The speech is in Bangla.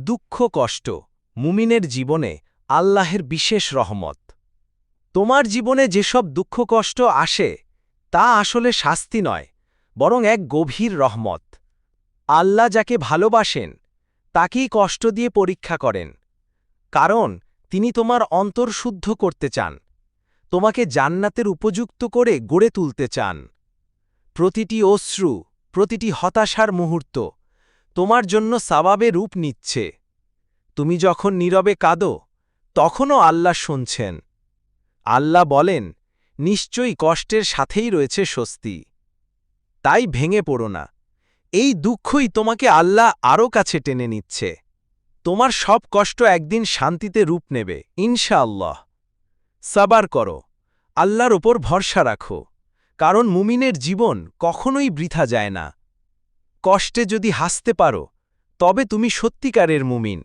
দুঃখ কষ্ট মুমিনের জীবনে আল্লাহের বিশেষ রহমত। তোমার জীবনে যেসব দুঃখ কষ্ট আসে তা আসলে শাস্তি নয়, বরং এক গভীর রহমত। আল্লাহ যাকে ভালোবাসেন তাকেই কষ্ট দিয়ে পরীক্ষা করেন, কারণ তিনি তোমার অন্তর শুদ্ধ করতে চান, তোমাকে জান্নাতের উপযুক্ত করে গড়ে তুলতে চান। প্রতিটি অশ্রু, প্রতিটি হতাশার মুহূর্ত তোমার জন্য সাওয়াবে রূপ নিচ্ছে। তুমি যখন নীরবে কাঁদো তখনও আল্লাহ শুনছেন। আল্লাহ বলেন, নিশ্চয়ই কষ্টের সাথেই রয়েছে স্বস্তি। তাই ভেঙে পড়ো না, এই দুঃখই তোমাকে আল্লাহ আরও কাছে টেনে নিচ্ছে। তোমার সব কষ্ট একদিন শান্তিতে রূপ নেবে ইনশাআল্লাহ। সাবার করো, আল্লাহর ওপর ভরসা রাখো, কারণ মুমিনের জীবন কখনোই বৃথা যায় না। কষ্টে যদি হাসতে পারো তবে তুমি সত্যিকারের মুমিন।